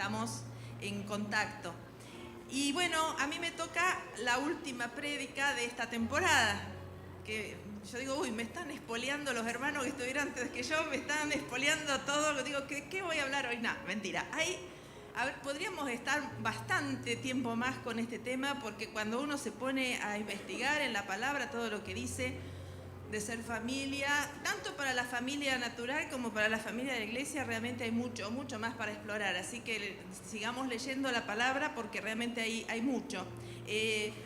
estamos en contacto. Y bueno, a mí me toca la última prédica de esta temporada, que yo digo, uy, me están espoleando los hermanos que estuvieron antes que yo, me están espoleando todo, digo, ¿qué voy a hablar hoy? No, mentira. A ver, podríamos estar bastante tiempo más con este tema, porque cuando uno se pone a investigar en la palabra todo lo que dice de ser familia, tanto para la familia natural como para la familia de la iglesia, realmente hay mucho más para explorar. Así que sigamos leyendo la palabra porque realmente hay mucho.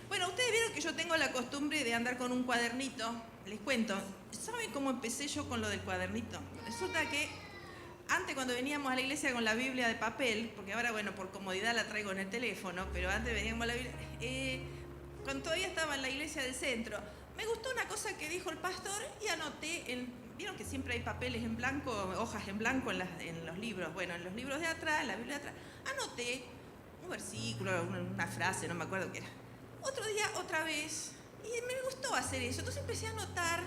Bueno, ustedes vieron que yo tengo la costumbre de andar con un cuadernito. Les cuento, ¿saben cómo empecé yo con lo del cuadernito? Resulta que antes, cuando veníamos a la iglesia con la Biblia de papel, porque ahora, bueno, por comodidad la traigo en el teléfono, pero antes veníamos a la Biblia, cuando todavía estaba en la iglesia del centro, me gustó una cosa que dijo el pastor y anoté, vieron que siempre hay papeles en blanco, hojas en blanco en los libros, bueno, en los libros de atrás, en la Biblia de atrás, anoté un versículo, una frase, no me acuerdo qué era. Otro día, otra vez, y me gustó hacer eso, entonces empecé a anotar,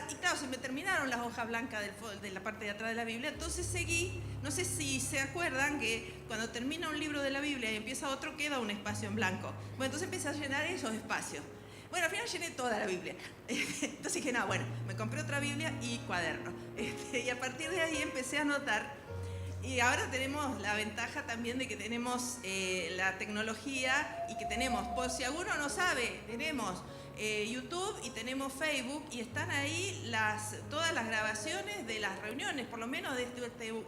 y claro, se me terminaron las hojas blancas de la parte de atrás de la Biblia, entonces seguí, no sé si se acuerdan que cuando termina un libro de la Biblia y empieza otro, queda un espacio en blanco. Bueno, entonces empecé a llenar esos espacios. Bueno, al final llené toda la Biblia. Entonces dije, no, bueno, me compré otra Biblia y cuaderno. Y a partir de ahí empecé a anotar. Y ahora tenemos la ventaja también de que tenemos la tecnología y que tenemos, por si alguno no sabe, tenemos YouTube y tenemos Facebook y están ahí todas las grabaciones de las reuniones, por lo menos de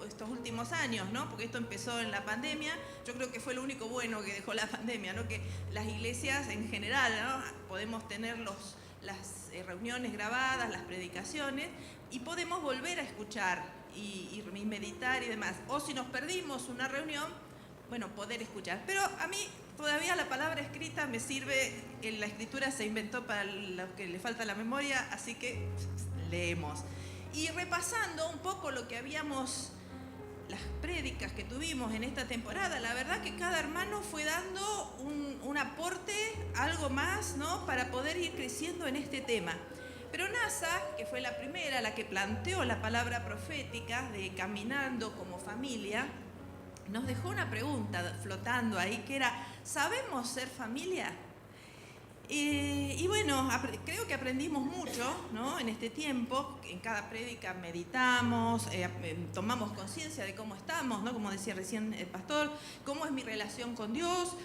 estos últimos años, ¿no? Porque esto empezó en la pandemia. Yo creo que fue lo único bueno que dejó la pandemia, ¿no? Que las iglesias en general, ¿no? Podemos tener las reuniones grabadas, las predicaciones, y podemos volver a escuchar y meditar y demás. O si nos perdimos una reunión, bueno, poder escuchar. Pero a mí todavía la palabra escrita me sirve, la escritura se inventó para los que le falta la memoria, así que leemos. Y repasando un poco lo que las prédicas que tuvimos en esta temporada, la verdad que cada hermano fue dando un aporte, algo más, ¿no? Para poder ir creciendo en este tema. Pero Nasa, que fue la primera, la que planteó la palabra profética de caminando como familia, nos dejó una pregunta flotando ahí que era, ¿sabemos ser familia? Y bueno, creo que aprendimos mucho, ¿no? En este tiempo. En cada prédica meditamos, tomamos conciencia de cómo estamos, ¿no? Como decía recién el pastor, cómo es mi relación con Dios,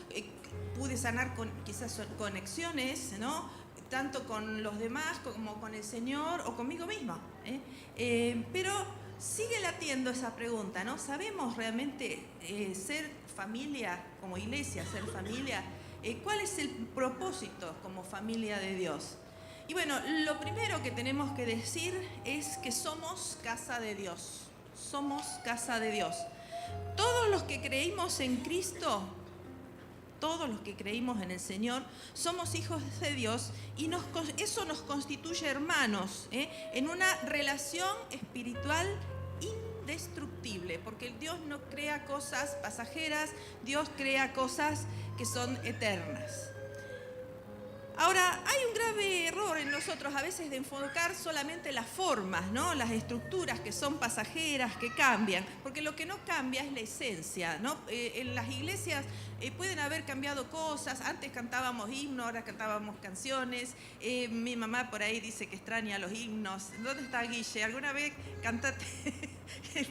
pude sanar quizás conexiones, ¿no? Tanto con los demás como con el Señor o conmigo misma. Pero sigue latiendo esa pregunta, ¿no? ¿Sabemos realmente ser familia como iglesia, ser familia? ¿Cuál es el propósito como familia de Dios? Y bueno, lo primero que tenemos que decir es que somos casa de Dios. Somos casa de Dios. Todos los que creímos en Cristo, todos los que creímos en el Señor, somos hijos de Dios y eso nos constituye hermanos, en una relación espiritual indestructible, porque Dios no crea cosas pasajeras, Dios crea cosas que son eternas. Ahora, hay un grave error en nosotros a veces de enfocar solamente las formas, ¿no? Las estructuras que son pasajeras, que cambian, porque lo que no cambia es la esencia, ¿no? En las iglesias pueden haber cambiado cosas, antes cantábamos himnos, ahora cantábamos canciones, mi mamá por ahí dice que extraña los himnos. ¿Dónde está Guille? ¿Alguna vez cantaste?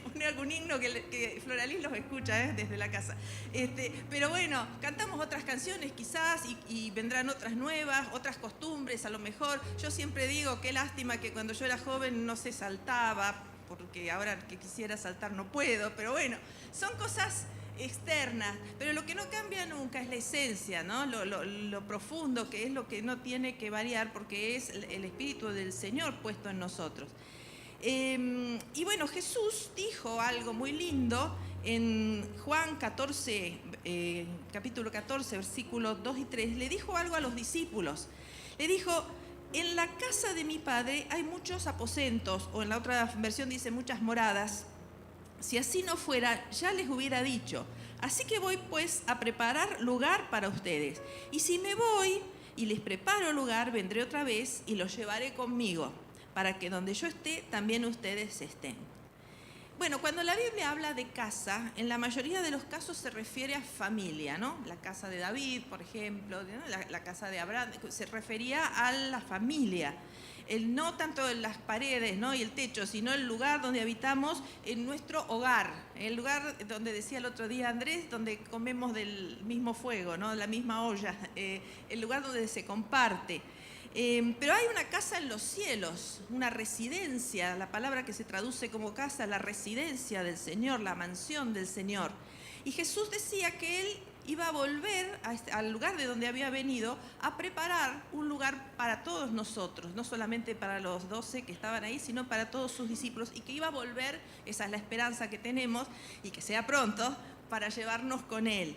Pone algún himno que Floralís los escucha desde la casa. Pero bueno, cantamos otras canciones quizás y vendrán otras nuevas, otras costumbres a lo mejor. Yo siempre digo, qué lástima que cuando yo era joven no se saltaba, porque ahora que quisiera saltar no puedo, pero bueno, son cosas externas, pero lo que no cambia nunca es la esencia, ¿no? Lo profundo, que es lo que no tiene que variar, porque es el Espíritu del Señor puesto en nosotros. Y bueno, Jesús dijo algo muy lindo en Juan 14, capítulo 14, versículos 2 y 3. Le dijo algo a los discípulos. Le dijo, en la casa de mi Padre hay muchos aposentos, o en la otra versión dice muchas moradas. Si así no fuera, ya les hubiera dicho. Así que voy pues a preparar lugar para ustedes. Y si me voy y les preparo lugar, vendré otra vez y los llevaré conmigo, para que donde yo esté, también ustedes estén. Bueno, cuando la Biblia habla de casa, en la mayoría de los casos se refiere a familia, ¿no? La casa de David, por ejemplo, ¿no? La casa de Abraham, se refería a la familia. No tanto en las paredes, ¿no? Y el techo, sino el lugar donde habitamos, en nuestro hogar, el lugar donde decía el otro día Andrés, donde comemos del mismo fuego, ¿no? De la misma olla, el lugar donde se comparte. Pero hay una casa en los cielos, una residencia, la palabra que se traduce como casa, la residencia del Señor, la mansión del Señor. Y Jesús decía que Él iba a volver al lugar de donde había venido a preparar un lugar para todos nosotros, no solamente para los 12 que estaban ahí, sino para todos sus discípulos, y que iba a volver, esa es la esperanza que tenemos, y que sea pronto, para llevarnos con Él.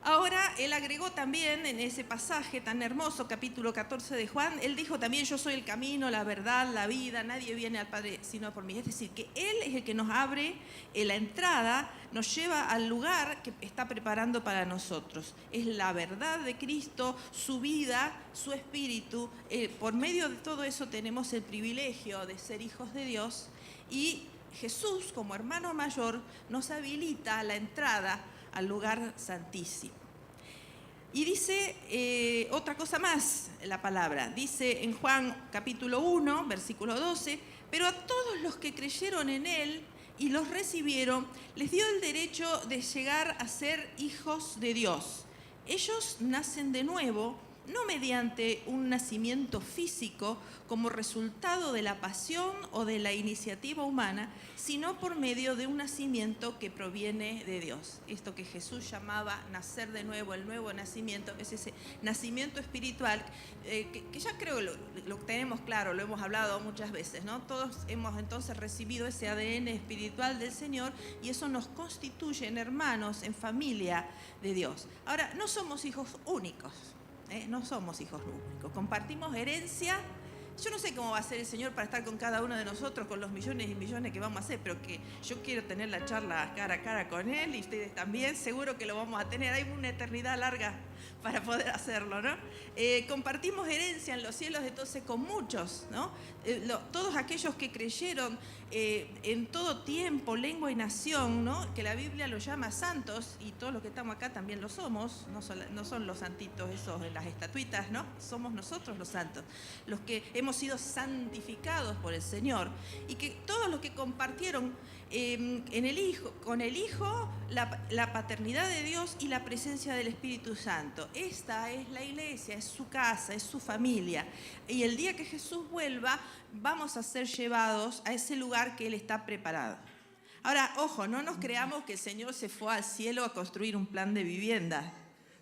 Ahora, él agregó también en ese pasaje tan hermoso, capítulo 14 de Juan, él dijo también: yo soy el camino, la verdad, la vida, nadie viene al Padre sino por mí. Es decir, que él es el que nos abre la entrada, nos lleva al lugar que está preparando para nosotros. Es la verdad de Cristo, su vida, su espíritu. Por medio de todo eso tenemos el privilegio de ser hijos de Dios, y Jesús, como hermano mayor, nos habilita la entrada al lugar santísimo. Y dice otra cosa más la palabra. Dice en Juan capítulo 1, versículo 12: pero a todos los que creyeron en Él y los recibieron, les dio el derecho de llegar a ser hijos de Dios. Ellos nacen de nuevo, no mediante un nacimiento físico como resultado de la pasión o de la iniciativa humana, sino por medio de un nacimiento que proviene de Dios. Esto que Jesús llamaba nacer de nuevo, el nuevo nacimiento, es ese nacimiento espiritual que ya creo lo tenemos claro, lo hemos hablado muchas veces, ¿no? Todos hemos entonces recibido ese ADN espiritual del Señor, y eso nos constituye en hermanos, en familia de Dios. Ahora, no somos hijos únicos. No somos hijos únicos, compartimos herencia. Yo no sé cómo va a ser el Señor para estar con cada uno de nosotros, con los millones y millones que vamos a hacer, pero que yo quiero tener la charla cara a cara con Él, y ustedes también, seguro que lo vamos a tener. Hay una eternidad larga para poder hacerlo, ¿no? Compartimos herencia en los cielos, entonces, con muchos, ¿no? Todos aquellos que creyeron en todo tiempo, lengua y nación, ¿no? Que la Biblia los llama santos, y todos los que estamos acá también lo somos, no son los santitos esos en las estatuitas, ¿no? Somos nosotros los santos, los que hemos sido santificados por el Señor, y que todos los que compartieron con el Hijo, la paternidad de Dios y la presencia del Espíritu Santo. Esta es la iglesia, es su casa, es su familia. Y el día que Jesús vuelva, vamos a ser llevados a ese lugar que Él está preparado. Ahora, ojo, no nos creamos que el Señor se fue al cielo a construir un plan de vivienda.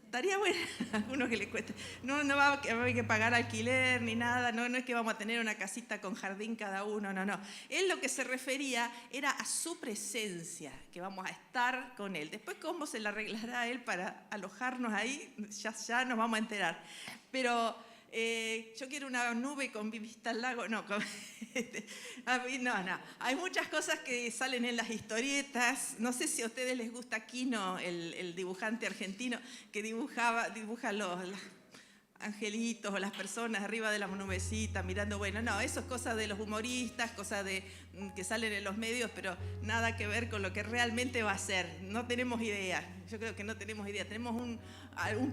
Estaría bueno a alguno que le cueste. No va a haber que pagar alquiler ni nada, no es que vamos a tener una casita con jardín cada uno, no. Él lo que se refería era a su presencia, que vamos a estar con Él. Después, cómo se la arreglará Él para alojarnos ahí, ya nos vamos a enterar. Pero yo quiero una nube con vista al lago, no. Hay muchas cosas que salen en las historietas. No sé si a ustedes les gusta Quino, el dibujante argentino, que dibuja los angelitos o las personas arriba de la nubecita mirando. Eso es cosa de los humoristas, cosa que salen en los medios, pero nada que ver con lo que realmente va a ser. No tenemos idea. Yo creo que no tenemos idea. Tenemos un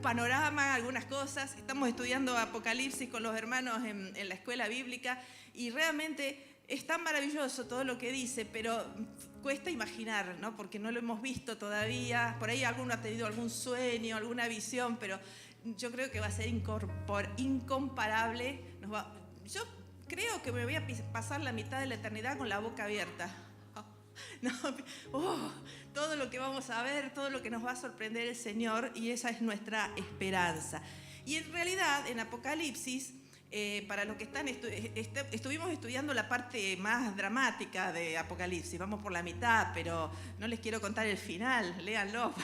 panorama, algunas cosas. Estamos estudiando Apocalipsis con los hermanos en la escuela bíblica, y realmente es tan maravilloso todo lo que dice, pero cuesta imaginar, ¿no? Porque no lo hemos visto todavía. Por ahí alguno ha tenido algún sueño, alguna visión, pero yo creo que va a ser incomparable. Yo creo que me voy a pasar la mitad de la eternidad con la boca abierta. Todo lo que vamos a ver, todo lo que nos va a sorprender el Señor, y esa es nuestra esperanza. Y en realidad, en Apocalipsis, para los que estuvimos estudiando la parte más dramática de Apocalipsis, vamos por la mitad, pero no les quiero contar el final, léanlo.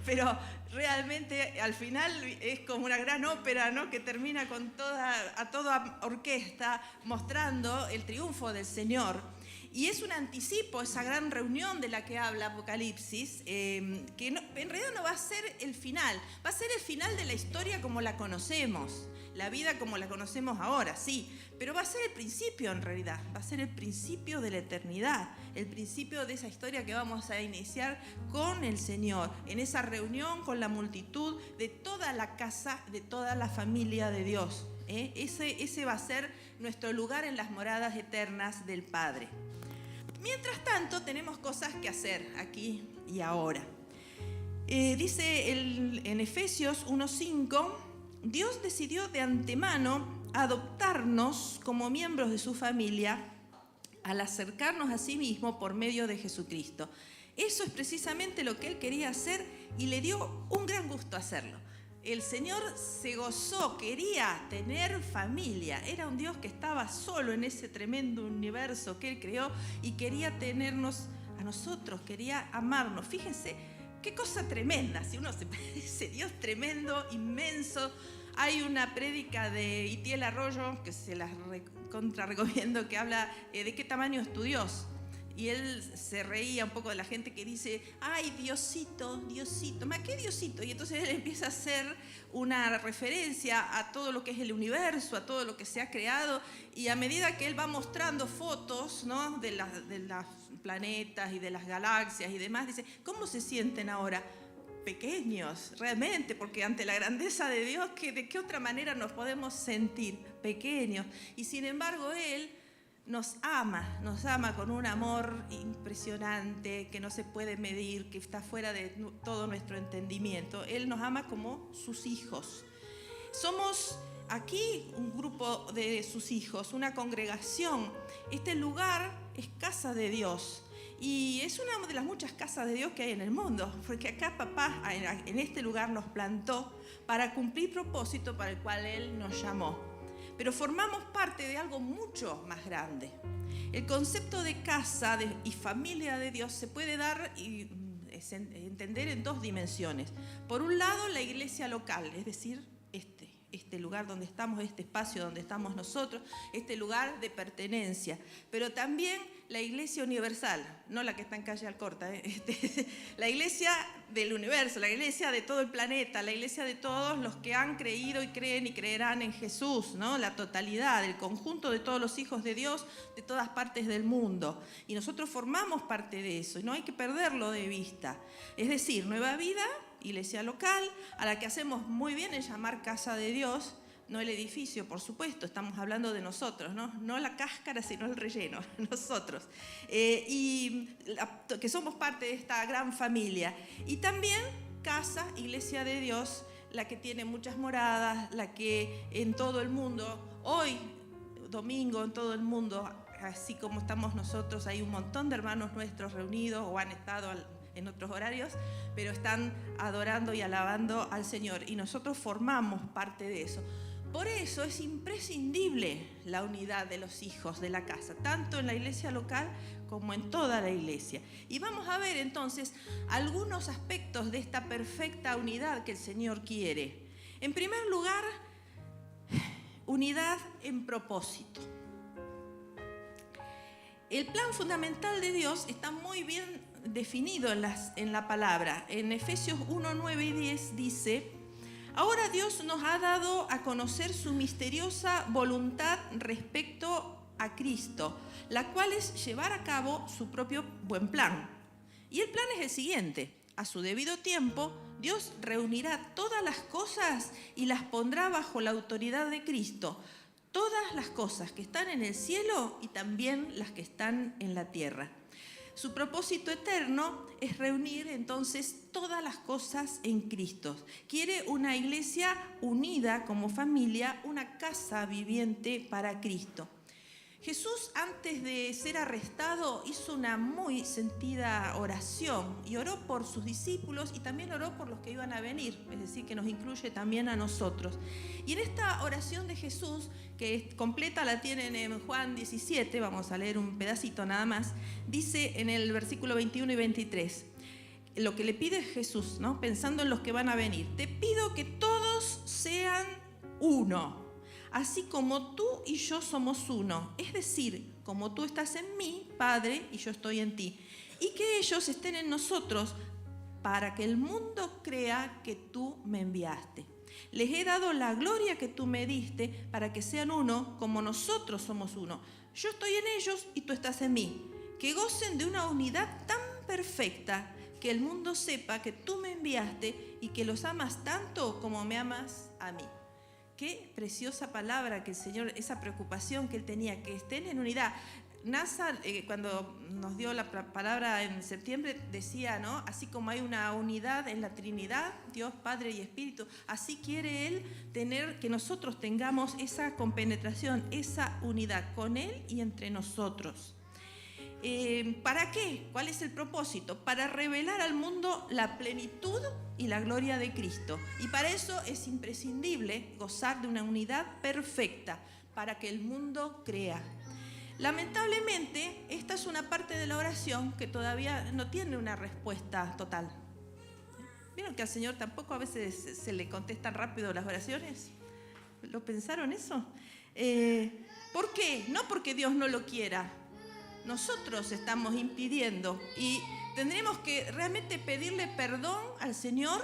Pero realmente al final es como una gran ópera, ¿no? Que termina con toda orquesta mostrando el triunfo del Señor. Y es un anticipo, esa gran reunión de la que habla Apocalipsis, que en realidad no va a ser el final, va a ser el final de la historia como la conocemos. la vida como la conocemos ahora, sí, pero va a ser el principio en realidad, va a ser el principio de la eternidad, el principio de esa historia que vamos a iniciar con el Señor, en esa reunión con la multitud de toda la casa, de toda la familia de Dios. Ese va a ser nuestro lugar en las moradas eternas del Padre. Mientras tanto, tenemos cosas que hacer aquí y ahora. Dice en Efesios 1:5, Dios decidió de antemano adoptarnos como miembros de su familia al acercarnos a sí mismo por medio de Jesucristo. Eso es precisamente lo que Él quería hacer y le dio un gran gusto hacerlo. El Señor se gozó, quería tener familia. Era un Dios que estaba solo en ese tremendo universo que Él creó y quería tenernos a nosotros, quería amarnos. Fíjense qué cosa tremenda, si uno se parece, Dios tremendo, inmenso. Hay una prédica de Itiel Arroyo, que se las recomiendo, que habla de qué tamaño es tu Dios. Y él se reía un poco de la gente que dice, ay, Diosito, Diosito, ¿ma qué Diosito? Y entonces él empieza a hacer una referencia a todo lo que es el universo, a todo lo que se ha creado, y a medida que él va mostrando fotos, ¿no?, de los planetas y de las galaxias y demás, dice, ¿cómo se sienten ahora? Pequeños, realmente, porque ante la grandeza de Dios, ¿de qué otra manera nos podemos sentir pequeños? Y sin embargo, Él nos ama con un amor impresionante que no se puede medir, que está fuera de todo nuestro entendimiento. Él nos ama como sus hijos. Somos aquí un grupo de sus hijos, una congregación. Este lugar es casa de Dios. Y es una de las muchas casas de Dios que hay en el mundo, porque acá papá en este lugar nos plantó para cumplir propósito para el cual Él nos llamó. Pero formamos parte de algo mucho más grande. El concepto de casa y familia de Dios se puede dar y entender en dos dimensiones. Por un lado, la iglesia local, es decir, este lugar donde estamos, este espacio donde estamos nosotros, este lugar de pertenencia, pero también la iglesia universal, no la que está en calle Alcorta, la iglesia del universo, la iglesia de todo el planeta, la iglesia de todos los que han creído y creen y creerán en Jesús, ¿no? La totalidad, el conjunto de todos los hijos de Dios de todas partes del mundo. Y nosotros formamos parte de eso y no hay que perderlo de vista. Es decir, Nueva Vida, iglesia local, a la que hacemos muy bien en llamar casa de Dios, no el edificio, por supuesto, estamos hablando de nosotros, no la cáscara, sino el relleno, nosotros, que somos parte de esta gran familia. Y también casa, iglesia de Dios, la que tiene muchas moradas, la que en todo el mundo, hoy, domingo, en todo el mundo, así como estamos nosotros, hay un montón de hermanos nuestros reunidos o han estado en otros horarios, pero están adorando y alabando al Señor y nosotros formamos parte de eso. Por eso es imprescindible la unidad de los hijos de la casa, tanto en la iglesia local como en toda la iglesia. Y vamos a ver entonces algunos aspectos de esta perfecta unidad que el Señor quiere. En primer lugar, unidad en propósito. El plan fundamental de Dios está muy bien definido en la palabra. En Efesios 1, 9 y 10 dice: ahora Dios nos ha dado a conocer su misteriosa voluntad respecto a Cristo, la cual es llevar a cabo su propio buen plan. Y el plan es el siguiente: a su debido tiempo, Dios reunirá todas las cosas y las pondrá bajo la autoridad de Cristo. Todas las cosas que están en el cielo y también las que están en la tierra. Su propósito eterno es reunir entonces todas las cosas en Cristo. Quiere una iglesia unida como familia, una casa viviente para Cristo. Jesús, antes de ser arrestado, hizo una muy sentida oración y oró por sus discípulos y también oró por los que iban a venir, es decir, que nos incluye también a nosotros. Y en esta oración de Jesús, que completa la tienen en Juan 17, vamos a leer un pedacito nada más, dice en el versículo 21 y 23, lo que le pide Jesús, ¿no?, pensando en los que van a venir: te pido que todos sean uno, así como tú y yo somos uno, es decir, como tú estás en mí, Padre, y yo estoy en ti, y que ellos estén en nosotros, para que el mundo crea que tú me enviaste. Les he dado la gloria que tú me diste para que sean uno como nosotros somos uno. Yo estoy en ellos y tú estás en mí. Que gocen de una unidad tan perfecta que el mundo sepa que tú me enviaste y que los amas tanto como me amas a mí. Qué preciosa palabra que el Señor, esa preocupación que Él tenía, que estén en unidad. NASA, cuando nos dio la palabra en septiembre, decía, ¿no? Así como hay una unidad en la Trinidad, Dios, Padre y Espíritu, así quiere Él tener, que nosotros tengamos esa compenetración, esa unidad con Él y entre nosotros. ¿Para qué? ¿Cuál es el propósito? Para revelar al mundo la plenitud y la gloria de Cristo. Y para eso es imprescindible gozar de una unidad perfecta, para que el mundo crea. Lamentablemente, esta es una parte de la oración que todavía no tiene una respuesta total. ¿Vieron que al Señor tampoco a veces se le contestan rápido las oraciones? ¿Lo pensaron eso? ¿Por qué? No porque Dios no lo quiera. Nosotros estamos impidiendo y tendremos que realmente pedirle perdón al Señor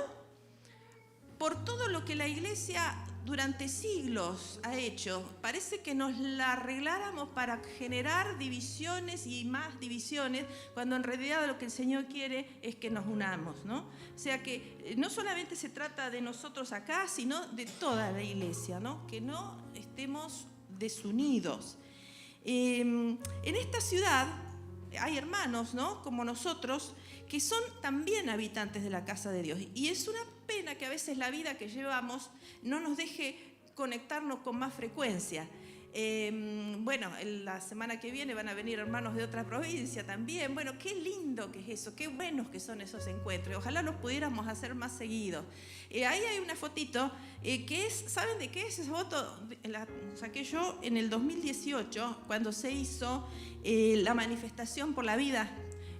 por todo lo que la Iglesia durante siglos ha hecho. Parece que nos la arregláramos para generar divisiones y más divisiones, cuando en realidad lo que el Señor quiere es que nos unamos, ¿no? O sea que no solamente se trata de nosotros acá, sino de toda la Iglesia, ¿no? Que no estemos desunidos. En esta ciudad hay hermanos, ¿no? Como nosotros, que son también habitantes de la casa de Dios. Y es una pena que a veces la vida que llevamos no nos deje conectarnos con más frecuencia. Bueno, la semana que viene van a venir hermanos de otra provincia también. Bueno, qué lindo que es eso, qué buenos que son esos encuentros. Ojalá los pudiéramos hacer más seguido. Ahí hay una fotito que es, ¿saben de qué es esa foto? La saqué yo en el 2018, cuando se hizo la manifestación por la vida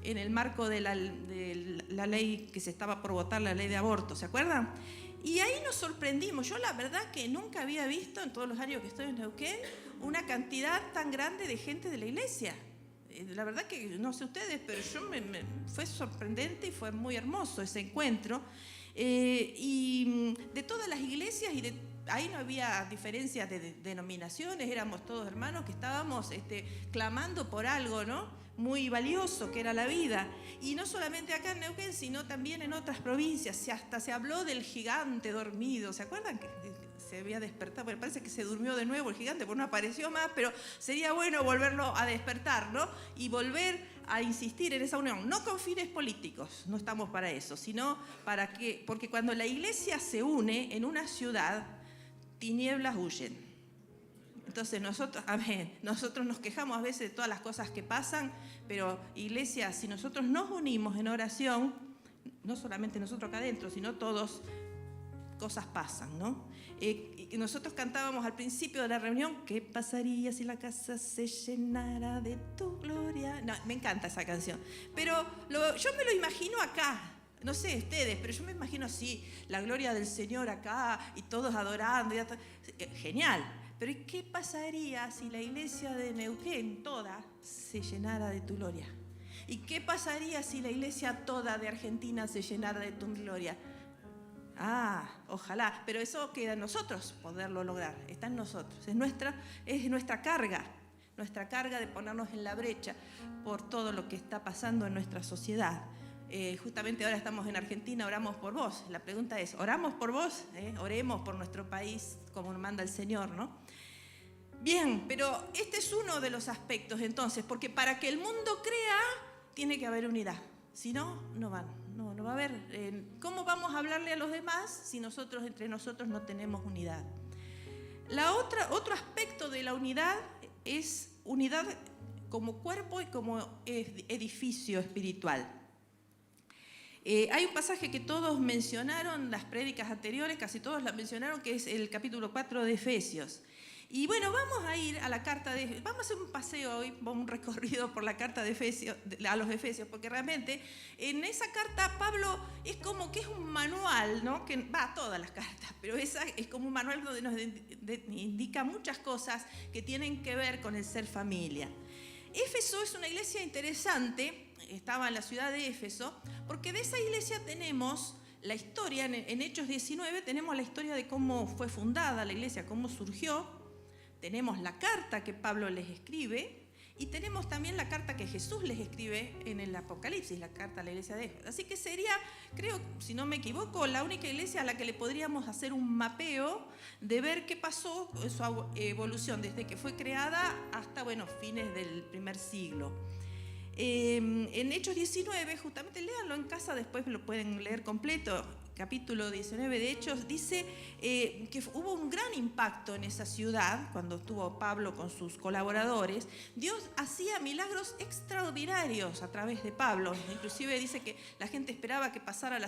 en el marco de la ley que se estaba por votar, la ley de aborto, ¿se acuerdan? Y ahí nos sorprendimos. Yo la verdad que nunca había visto en todos los años que estoy en Neuquén una cantidad tan grande de gente de la iglesia. La verdad que no sé ustedes, pero yo fue sorprendente y fue muy hermoso ese encuentro. Y de todas las iglesias, ahí no había diferencias de denominaciones, éramos todos hermanos que estábamos clamando por algo, ¿no? Muy valioso, que era la vida. Y no solamente acá en Neuquén, sino también en otras provincias. Hasta se habló del gigante dormido. ¿Se acuerdan que se había despertado? Bueno, parece que se durmió de nuevo el gigante, porque no apareció más, pero sería bueno volverlo a despertar, ¿no? Y volver a insistir en esa unión. No con fines políticos, no estamos para eso, sino para que, porque cuando la iglesia se une en una ciudad, tinieblas huyen. Entonces nosotros nos quejamos a veces de todas las cosas que pasan, pero iglesia, si nosotros nos unimos en oración, no solamente nosotros acá adentro, sino todos, cosas pasan, ¿no? Nosotros cantábamos al principio de la reunión, ¿qué pasaría si la casa se llenara de tu gloria? No, me encanta esa canción, pero yo me lo imagino acá. No sé ustedes, pero yo me imagino así, la gloria del Señor acá y todos adorando. Genial. Pero ¿qué pasaría si la iglesia de Neuquén toda se llenara de tu gloria? ¿Y qué pasaría si la iglesia toda de Argentina se llenara de tu gloria? Ojalá, pero eso queda en nosotros poderlo lograr, está en nosotros, es nuestra carga de ponernos en la brecha por todo lo que está pasando en nuestra sociedad. Justamente ahora estamos en Argentina, oramos por vos. La pregunta es, ¿oramos por vos? Oremos por nuestro país como nos manda el Señor, ¿no? Bien, pero este es uno de los aspectos entonces, porque para que el mundo crea tiene que haber unidad, si no, no va a haber. ¿Cómo vamos a hablarle a los demás si nosotros entre nosotros no tenemos unidad? Otro aspecto de la unidad es unidad como cuerpo y como edificio espiritual. Hay un pasaje que todos mencionaron, las prédicas anteriores, casi todos la mencionaron, que es el capítulo 4 de Efesios. Y bueno, vamos a ir a la carta vamos a hacer un paseo hoy, un recorrido por la carta de Efesios, a los Efesios, porque realmente en esa carta Pablo es como que es un manual, ¿no? Que va a todas las cartas, pero esa es como un manual donde nos indica muchas cosas que tienen que ver con el ser familia. Éfeso es una iglesia interesante, estaba en la ciudad de Éfeso, porque de esa iglesia tenemos la historia, en Hechos 19 tenemos la historia de cómo fue fundada la iglesia, cómo surgió. Tenemos la carta que Pablo les escribe y tenemos también la carta que Jesús les escribe en el Apocalipsis, la carta a la iglesia de Éfeso. Así que sería, creo, si no me equivoco, la única iglesia a la que le podríamos hacer un mapeo de ver qué pasó, su evolución desde que fue creada hasta, bueno, fines del primer siglo. En Hechos 19, justamente léanlo en casa, después lo pueden leer completo, capítulo 19 de Hechos, dice que hubo un gran impacto en esa ciudad cuando estuvo Pablo con sus colaboradores. Dios hacía milagros extraordinarios a través de Pablo, inclusive dice que la gente esperaba que pasara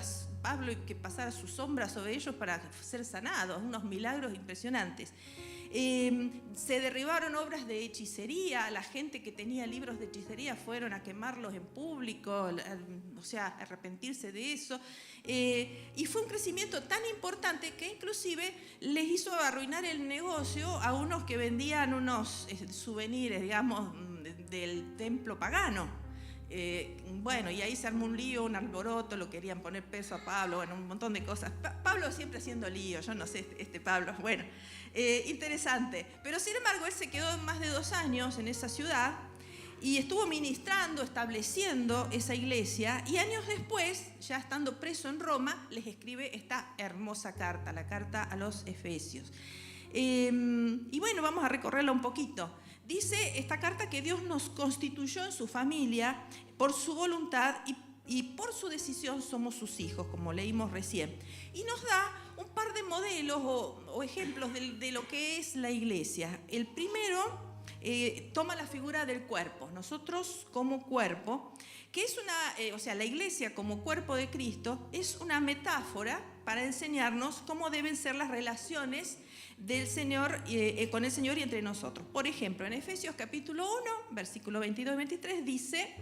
Pablo y que pasara su sombra sobre ellos para ser sanados, unos milagros impresionantes. Se derribaron obras de hechicería, la gente que tenía libros de hechicería fueron a quemarlos en público, o sea, arrepentirse de eso. Y fue un crecimiento tan importante que inclusive les hizo arruinar el negocio a unos que vendían unos souvenirs, digamos, del templo pagano. Bueno, y ahí se armó un lío, un alboroto, lo querían poner peso a Pablo, bueno, un montón de cosas. Pablo siempre haciendo lío, yo no sé, Pablo, bueno, interesante. Pero sin embargo, él se quedó más de 2 años en esa ciudad y estuvo ministrando, estableciendo esa iglesia, y años después, ya estando preso en Roma, les escribe esta hermosa carta, la carta a los Efesios. Y bueno, vamos a recorrerla un poquito. Dice esta carta que Dios nos constituyó en su familia por su voluntad y por su decisión somos sus hijos, como leímos recién. Y nos da un par de modelos o ejemplos de lo que es la iglesia. El primero toma la figura del cuerpo. Nosotros como cuerpo, que es la iglesia como cuerpo de Cristo es una metáfora para enseñarnos cómo deben ser las relaciones del Señor, con el Señor y entre nosotros. Por ejemplo, en Efesios capítulo 1, versículo 22 y 23 dice: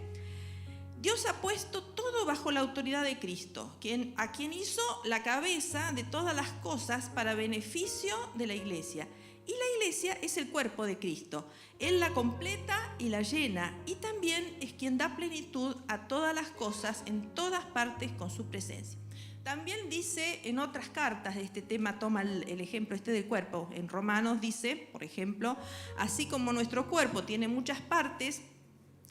Dios ha puesto todo bajo la autoridad de Cristo, a quien hizo la cabeza de todas las cosas para beneficio de la iglesia. Y la iglesia es el cuerpo de Cristo. Él la completa y la llena, y también es quien da plenitud a todas las cosas en todas partes con su presencia. También dice en otras cartas de este tema, toma el ejemplo del cuerpo. En Romanos dice, por ejemplo, así como nuestro cuerpo tiene muchas partes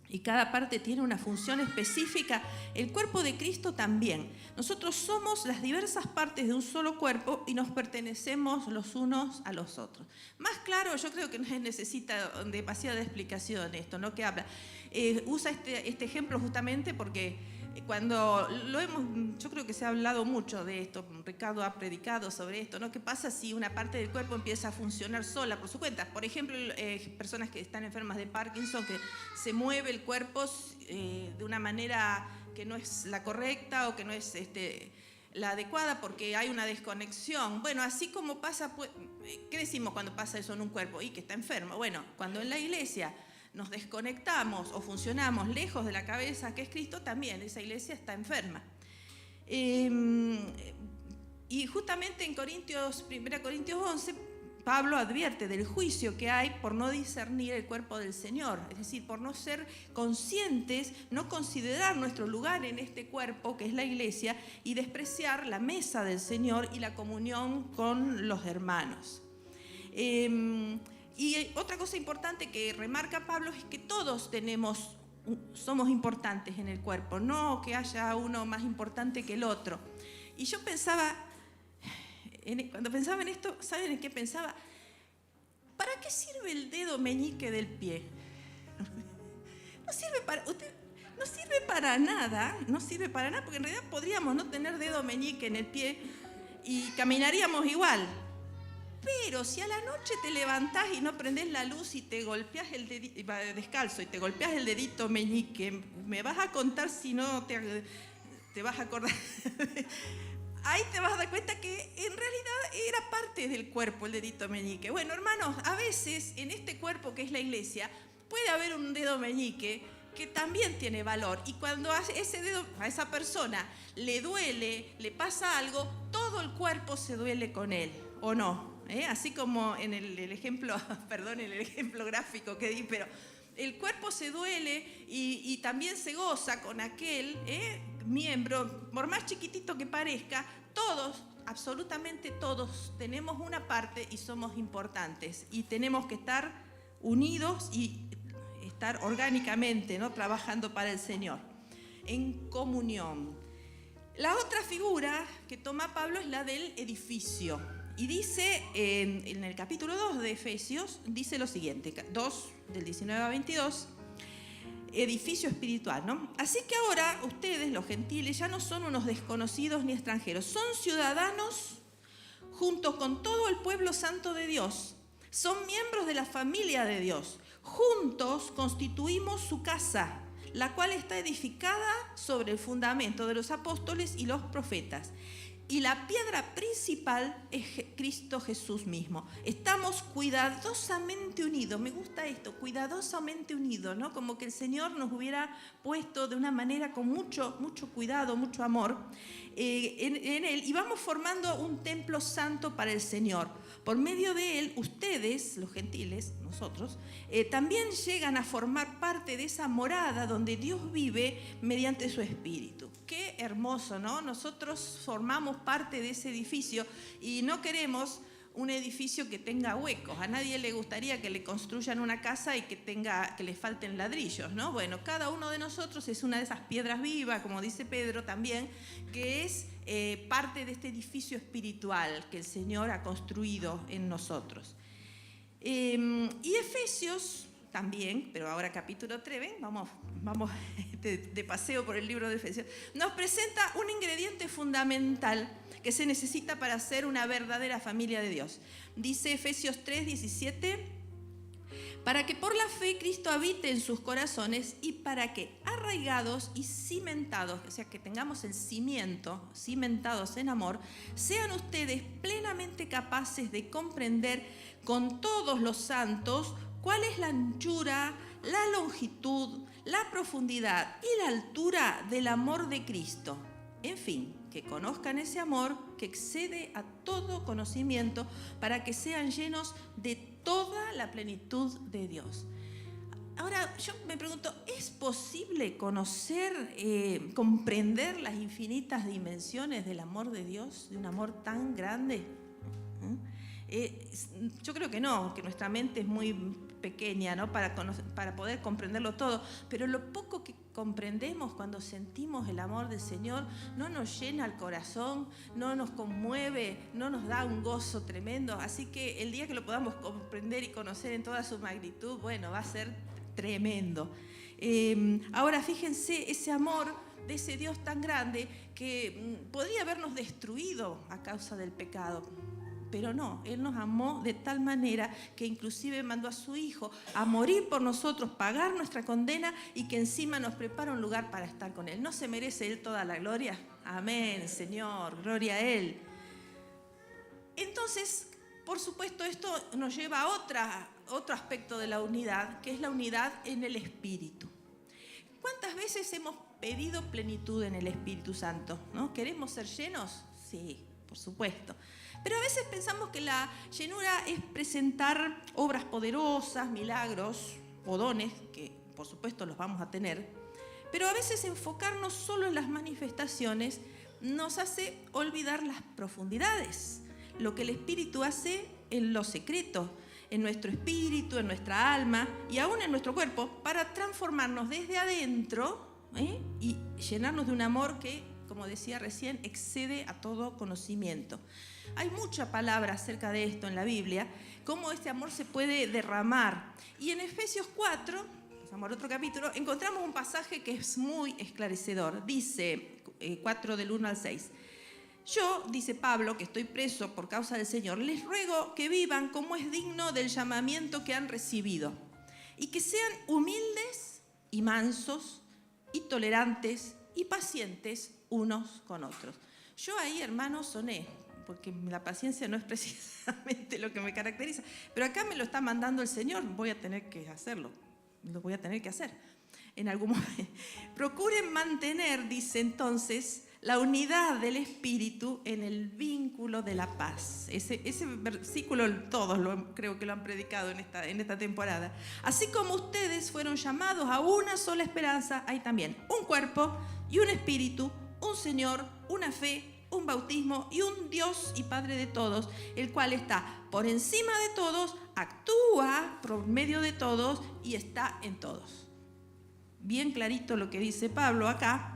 y cada parte tiene una función específica, el cuerpo de Cristo también. Nosotros somos las diversas partes de un solo cuerpo y nos pertenecemos los unos a los otros. Más claro, yo creo que no necesita demasiada explicación esto, ¿no? Que habla. Usa este ejemplo justamente porque cuando yo creo que se ha hablado mucho de esto, Ricardo ha predicado sobre esto, ¿no? ¿Qué pasa si una parte del cuerpo empieza a funcionar sola por su cuenta? Por ejemplo, personas que están enfermas de Parkinson, que se mueve el cuerpo de una manera que no es la correcta o que no es la adecuada porque hay una desconexión. Bueno, así como pasa, ¿qué decimos cuando pasa eso en un cuerpo? Y que está enfermo. Bueno, cuando en la iglesia nos desconectamos o funcionamos lejos de la cabeza que es Cristo, también esa iglesia está enferma. Y justamente en 1 Corintios 11, Pablo advierte del juicio que hay por no discernir el cuerpo del Señor, es decir, por no ser conscientes, no considerar nuestro lugar en este cuerpo que es la iglesia y despreciar la mesa del Señor y la comunión con los hermanos. Y otra cosa importante que remarca Pablo es que todos somos importantes en el cuerpo, no que haya uno más importante que el otro. Y yo pensaba, cuando pensaba en esto, ¿saben en qué pensaba? ¿Para qué sirve el dedo meñique del pie? No sirve para nada, porque en realidad podríamos no tener dedo meñique en el pie y caminaríamos igual. Pero si a la noche te levantás y no prendés la luz y te golpeás descalzo y te golpeás el dedito meñique, me vas a contar si no te vas a acordar. Ahí te vas a dar cuenta que en realidad era parte del cuerpo el dedito meñique. Bueno, hermanos, a veces en este cuerpo que es la iglesia puede haber un dedo meñique que también tiene valor. Y cuando a ese dedo, a esa persona le duele, le pasa algo, todo el cuerpo se duele con él, ¿o no? Así como en el ejemplo, perdón, el ejemplo gráfico que di, pero el cuerpo se duele y también se goza con aquel miembro, por más chiquitito que parezca, todos, absolutamente todos, tenemos una parte y somos importantes. Y tenemos que estar unidos y estar orgánicamente, ¿no?, trabajando para el Señor, en comunión. La otra figura que toma Pablo es la del edificio. Y dice, en el capítulo 2 de Efesios, dice lo siguiente, 2 del 19 a 22, edificio espiritual, ¿no? Así que ahora ustedes, los gentiles, ya no son unos desconocidos ni extranjeros, son ciudadanos junto con todo el pueblo santo de Dios. Son miembros de la familia de Dios. Juntos constituimos su casa, la cual está edificada sobre el fundamento de los apóstoles y los profetas. Y la piedra principal es Cristo Jesús mismo. Estamos cuidadosamente unidos. Me gusta esto, cuidadosamente unidos, ¿no? Como que el Señor nos hubiera puesto de una manera con mucho cuidado, mucho amor en Él. Y vamos formando un templo santo para el Señor. Por medio de Él, ustedes, los gentiles, nosotros, también llegan a formar parte de esa morada donde Dios vive mediante su Espíritu. Qué hermoso, ¿no? Nosotros formamos parte de ese edificio y no queremos un edificio que tenga huecos. A nadie le gustaría que le construyan una casa y que le falten ladrillos, ¿no? Bueno, cada uno de nosotros es una de esas piedras vivas, como dice Pedro también, que es parte de este edificio espiritual que el Señor ha construido en nosotros. Y Efesios también, pero ahora capítulo 3, vamos de paseo por el libro de Efesios, nos presenta un ingrediente fundamental que se necesita para ser una verdadera familia de Dios. Dice Efesios 3:17, para que por la fe Cristo habite en sus corazones y para que arraigados y cimentados, o sea, que tengamos el cimiento, cimentados en amor, sean ustedes plenamente capaces de comprender con todos los santos cuál es la anchura, la longitud, la profundidad y la altura del amor de Cristo. En fin, que conozcan ese amor que excede a todo conocimiento para que sean llenos de toda la plenitud de Dios. Ahora, yo me pregunto, ¿es posible conocer, comprender las infinitas dimensiones del amor de Dios, de un amor tan grande? Yo creo que no, que nuestra mente es muy pequeña, ¿no?, para poder comprenderlo todo, pero lo poco que comprendemos cuando sentimos el amor del Señor no nos llena el corazón, no nos conmueve, no nos da un gozo tremendo. Así que el día que lo podamos comprender y conocer en toda su magnitud, bueno, va a ser tremendo. Ahora fíjense ese amor de ese Dios tan grande que podría habernos destruido a causa del pecado. Pero no, Él nos amó de tal manera que inclusive mandó a su Hijo a morir por nosotros, pagar nuestra condena y que encima nos prepara un lugar para estar con Él. ¿No se merece Él toda la gloria? Amén, Señor, gloria a Él. Entonces, por supuesto, esto nos lleva a otro aspecto de la unidad, que es la unidad en el Espíritu. ¿Cuántas veces hemos pedido plenitud en el Espíritu Santo, ¿no? ¿Queremos ser llenos? Sí, por supuesto. Pero a veces pensamos que la llenura es presentar obras poderosas, milagros o dones, que por supuesto los vamos a tener, pero a veces enfocarnos solo en las manifestaciones nos hace olvidar las profundidades, lo que el Espíritu hace en lo secreto, en nuestro espíritu, en nuestra alma y aún en nuestro cuerpo, para transformarnos desde adentro y llenarnos de un amor que, como decía recién, excede a todo conocimiento. Hay mucha palabra acerca de esto en la Biblia, cómo este amor se puede derramar. Y en Efesios 4, pasamos al otro capítulo, encontramos un pasaje que es muy esclarecedor. Dice 4 del 1 al 6. Yo, dice Pablo, que estoy preso por causa del Señor, les ruego que vivan como es digno del llamamiento que han recibido y que sean humildes y mansos y tolerantes y pacientes unos con otros. Yo ahí, hermanos, soné, porque la paciencia no es precisamente lo que me caracteriza, pero acá me lo está mandando el Señor, voy a tener que hacerlo, lo voy a tener que hacer en algún momento. Procuren mantener, dice entonces, la unidad del Espíritu en el vínculo de la paz. Ese versículo todos creo que lo han predicado en esta temporada. Así como ustedes fueron llamados a una sola esperanza, hay también un cuerpo, y un espíritu, un Señor, una fe, un bautismo y un Dios y Padre de todos, el cual está por encima de todos, actúa por medio de todos y está en todos. Bien clarito lo que dice Pablo acá.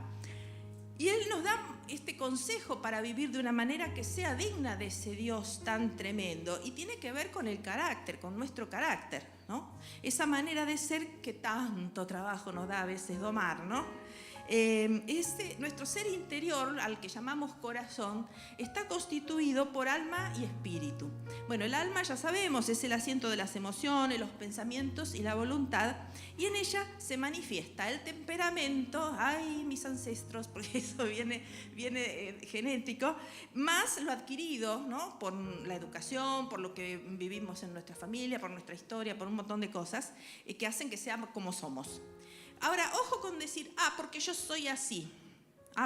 Y él nos da este consejo para vivir de una manera que sea digna de ese Dios tan tremendo. Y tiene que ver con el carácter, con nuestro carácter, ¿no? Esa manera de ser que tanto trabajo nos da a veces domar, ¿no? Nuestro ser interior, al que llamamos corazón, está constituido por alma y espíritu. Bueno, el alma, ya sabemos, es el asiento de las emociones, los pensamientos y la voluntad, y en ella se manifiesta el temperamento, ay, mis ancestros, porque eso viene genético, más lo adquirido, ¿no? Por la educación, por lo que vivimos en nuestra familia, por nuestra historia, por un montón de cosas que hacen que seamos como somos. Ahora, ojo con decir, porque yo soy así.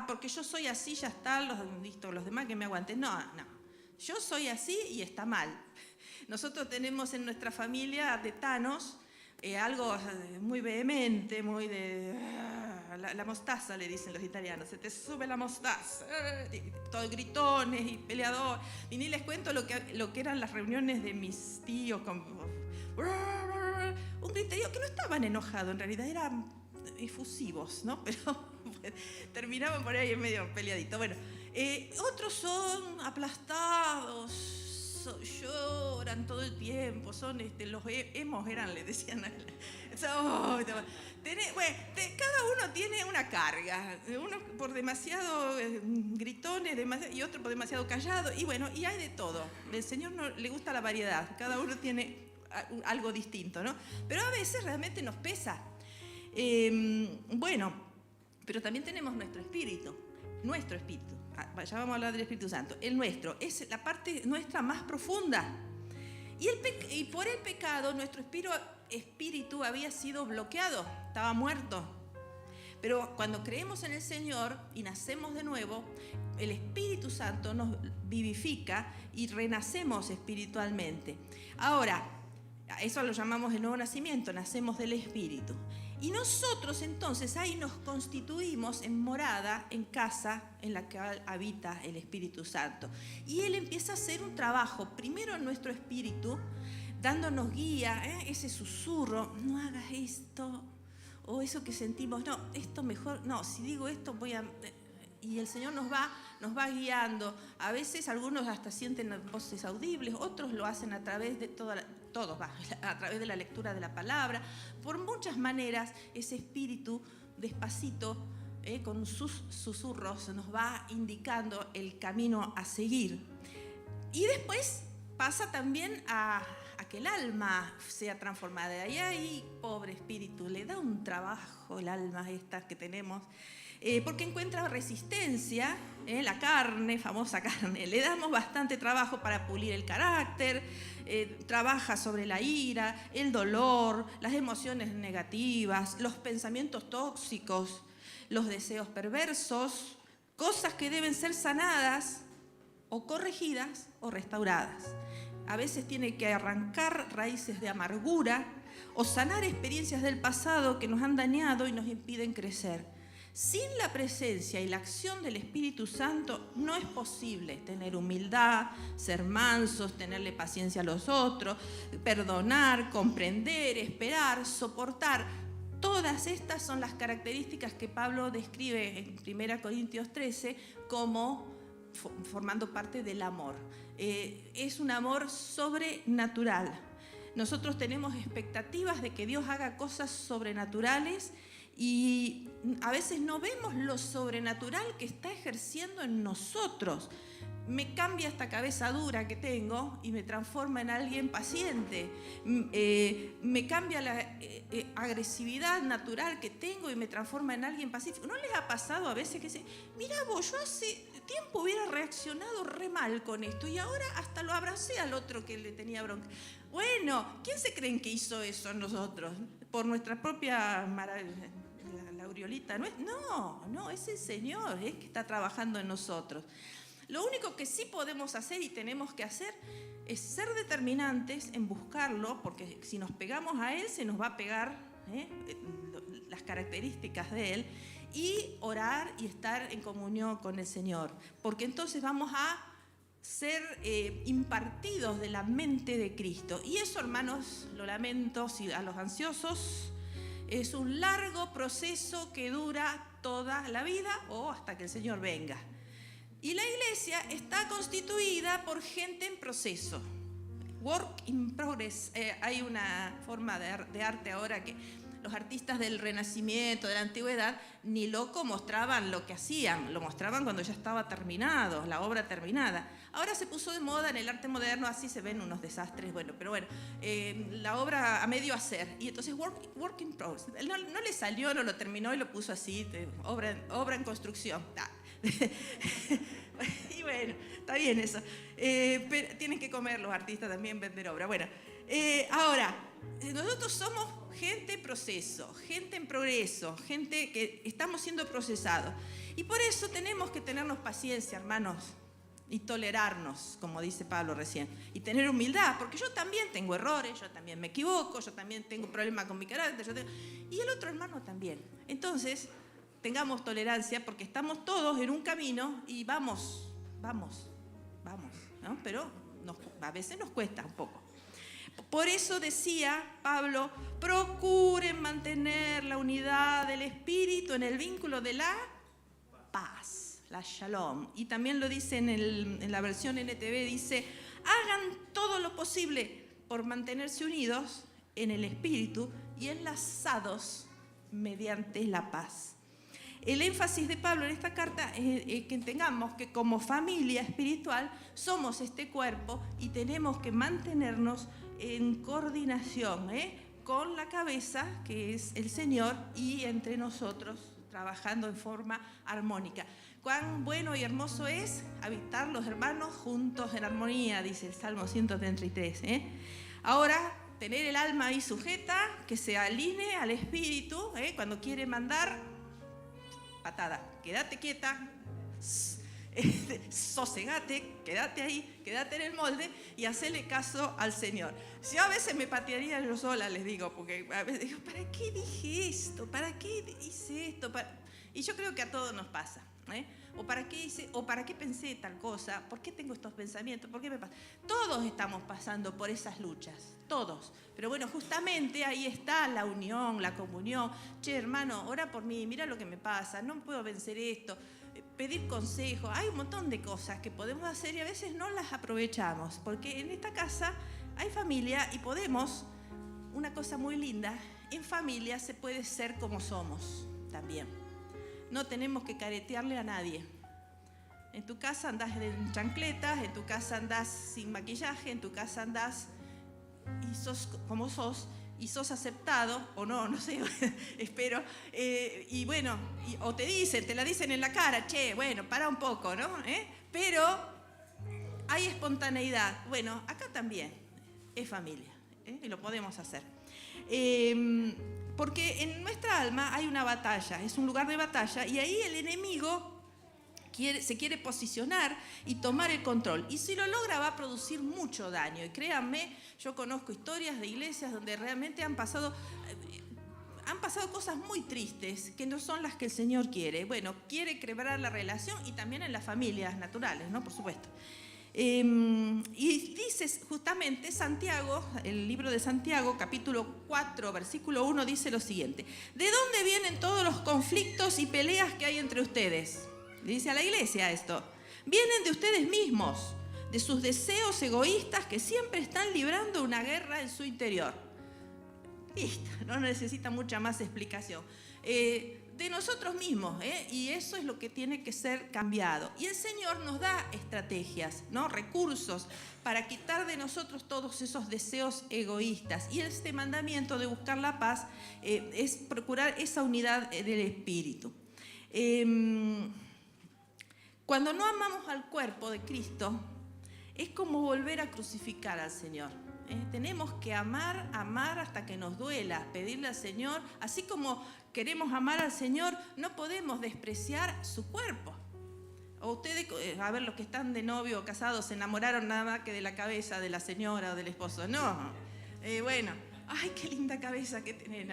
Porque yo soy así, ya está, los demás que me aguanten. No. Yo soy así y está mal. Nosotros tenemos en nuestra familia de Thanos algo muy vehemente, muy de... La mostaza, le dicen los italianos. Se te sube la mostaza. Todos gritones y peleadores. Y ni les cuento lo que eran las reuniones de mis tíos con... Un griterío que no estaban enojados, en realidad eran efusivos, ¿no? Pero terminaban por ahí en medio peleadito. Bueno, otros son aplastados, lloran todo el tiempo, son los emos eran, le decían a él. Cada uno tiene una carga, uno por demasiado gritones y otro por demasiado callado, y bueno, y hay de todo. El Señor no le gusta la variedad, cada uno tiene algo distinto, ¿no? Pero a veces realmente nos pesa. Bueno, pero también tenemos nuestro espíritu. Ya vamos a hablar del Espíritu Santo. El nuestro es la parte nuestra más profunda. Y por el pecado nuestro espíritu había sido bloqueado, estaba muerto. Pero cuando creemos en el Señor y nacemos de nuevo, el Espíritu Santo nos vivifica y renacemos espiritualmente. Ahora, eso lo llamamos el nuevo nacimiento, nacemos del Espíritu. Y nosotros entonces ahí nos constituimos en morada, en casa en la que habita el Espíritu Santo. Y Él empieza a hacer un trabajo, primero en nuestro espíritu, dándonos guía, ese susurro, no hagas esto, o eso que sentimos, no, esto mejor, no, si digo esto voy a... Y el Señor nos va guiando. A veces algunos hasta sienten voces audibles, otros lo hacen a través de a través de la lectura de la palabra. Por muchas maneras, ese espíritu despacito, con sus susurros, nos va indicando el camino a seguir. Y después pasa también a que el alma sea transformada. Y ahí, pobre espíritu, le da un trabajo el alma esta que tenemos, porque encuentra resistencia, la carne, famosa carne. Le damos bastante trabajo para pulir el carácter, trabaja sobre la ira, el dolor, las emociones negativas, los pensamientos tóxicos, los deseos perversos, cosas que deben ser sanadas o corregidas o restauradas. A veces tiene que arrancar raíces de amargura o sanar experiencias del pasado que nos han dañado y nos impiden crecer. Sin la presencia y la acción del Espíritu Santo no es posible tener humildad, ser mansos, tenerle paciencia a los otros, perdonar, comprender, esperar, soportar. Todas estas son las características que Pablo describe en 1 Corintios 13 como formando parte del amor. Es un amor sobrenatural. Nosotros tenemos expectativas de que Dios haga cosas sobrenaturales y a veces no vemos lo sobrenatural que está ejerciendo en nosotros. Me cambia esta cabeza dura que tengo y me transforma en alguien paciente. Me cambia la agresividad natural que tengo y me transforma en alguien pacífico. ¿No les ha pasado a veces que dicen, mira vos, yo hace tiempo hubiera reaccionado re mal con esto y ahora hasta lo abracé al otro que le tenía bronca? Bueno, ¿quién se creen que hizo eso en nosotros? Por nuestra propia la aureolita. No, es el Señor, que está trabajando en nosotros. Lo único que sí podemos hacer y tenemos que hacer es ser determinantes en buscarlo, porque si nos pegamos a Él se nos va a pegar las características de Él, y orar y estar en comunión con el Señor, porque entonces vamos a ser impartidos de la mente de Cristo. Y eso, hermanos, lo lamento si a los ansiosos, es un largo proceso que dura toda la vida o hasta que el Señor venga. Y la iglesia está constituida por gente en proceso. Work in progress. Hay una forma de arte ahora que los artistas del Renacimiento, de la Antigüedad, ni loco mostraban lo que hacían, lo mostraban cuando ya estaba terminado, la obra terminada. Ahora se puso de moda en el arte moderno, así se ven unos desastres, pero bueno, la obra a medio hacer. Y entonces work in progress. No le salió, no lo terminó y lo puso así, obra en construcción. Y bueno, está bien eso. Pero tienen que comer los artistas también, vender obra. Bueno, ahora, nosotros somos gente en proceso, gente en progreso, gente que estamos siendo procesados. Y por eso tenemos que tenernos paciencia, hermanos, y tolerarnos, como dice Pablo recién, y tener humildad, porque yo también tengo errores, yo también me equivoco, yo también tengo problemas con mi carácter, y el otro hermano también. Entonces, tengamos tolerancia, porque estamos todos en un camino y vamos, ¿no? Pero a veces nos cuesta un poco. Por eso decía Pablo, procuren mantener la unidad del espíritu en el vínculo de la paz, la shalom. Y también lo dice en la versión NTV, dice, hagan todo lo posible por mantenerse unidos en el espíritu y enlazados mediante la paz. El énfasis de Pablo en esta carta es que entendamos que como familia espiritual somos este cuerpo y tenemos que mantenernos en coordinación con la cabeza, que es el Señor, y entre nosotros trabajando en forma armónica. Cuán bueno y hermoso es habitar los hermanos juntos en armonía, dice el Salmo 133. Ahora, tener el alma ahí sujeta, que se alinee al espíritu, cuando quiere mandar, patada, quédate quieta, sosegate, quédate ahí, quédate en el molde y hacele caso al Señor. Yo a veces me patearía yo sola, les digo, porque a veces digo, ¿para qué dije esto? ¿Para qué hice esto? Y yo creo que a todos nos pasa. ¿O para qué hice? ¿O para qué pensé tal cosa? ¿Por qué tengo estos pensamientos? ¿Por qué me pasa? Todos estamos pasando por esas luchas, todos. Pero bueno, justamente ahí está la unión, la comunión. Che, hermano, ora por mí, mira lo que me pasa, no puedo vencer esto. Pedir consejo, hay un montón de cosas que podemos hacer y a veces no las aprovechamos, porque en esta casa hay familia y podemos, una cosa muy linda, en familia se puede ser como somos también. No tenemos que caretearle a nadie. En tu casa andás en chancletas, en tu casa andás sin maquillaje, en tu casa andás y sos como sos, y sos aceptado, o no sé, espero, y bueno, o te la dicen en la cara, che, bueno, para un poco, ¿no? Pero hay espontaneidad. Bueno, acá también es familia, y lo podemos hacer. Porque en nuestra alma hay una batalla, es un lugar de batalla, y ahí el enemigo se quiere posicionar y tomar el control. Y si lo logra va a producir mucho daño. Y créanme, yo conozco historias de iglesias donde realmente han pasado cosas muy tristes que no son las que el Señor quiere. Bueno, quiere quebrar la relación y también en las familias naturales, ¿no? Por supuesto. Y dice justamente Santiago, el libro de Santiago, capítulo 4, versículo 1, dice lo siguiente. ¿De dónde vienen todos los conflictos y peleas que hay entre ustedes? Dice a la iglesia esto. Vienen de ustedes mismos, de sus deseos egoístas que siempre están librando una guerra en su interior. Listo, no necesita mucha más explicación. De nosotros mismos, y eso es lo que tiene que ser cambiado. Y el Señor nos da estrategias, ¿no? Recursos para quitar de nosotros todos esos deseos egoístas. Y este mandamiento de buscar la paz es procurar esa unidad del espíritu. Cuando no amamos al cuerpo de Cristo, es como volver a crucificar al Señor. Tenemos que amar hasta que nos duela, pedirle al Señor, así como queremos amar al Señor, no podemos despreciar su cuerpo. O ustedes, a ver, los que están de novio o casados, se enamoraron nada más que de la cabeza de la señora o del esposo. No, bueno, ay, qué linda cabeza que tenés,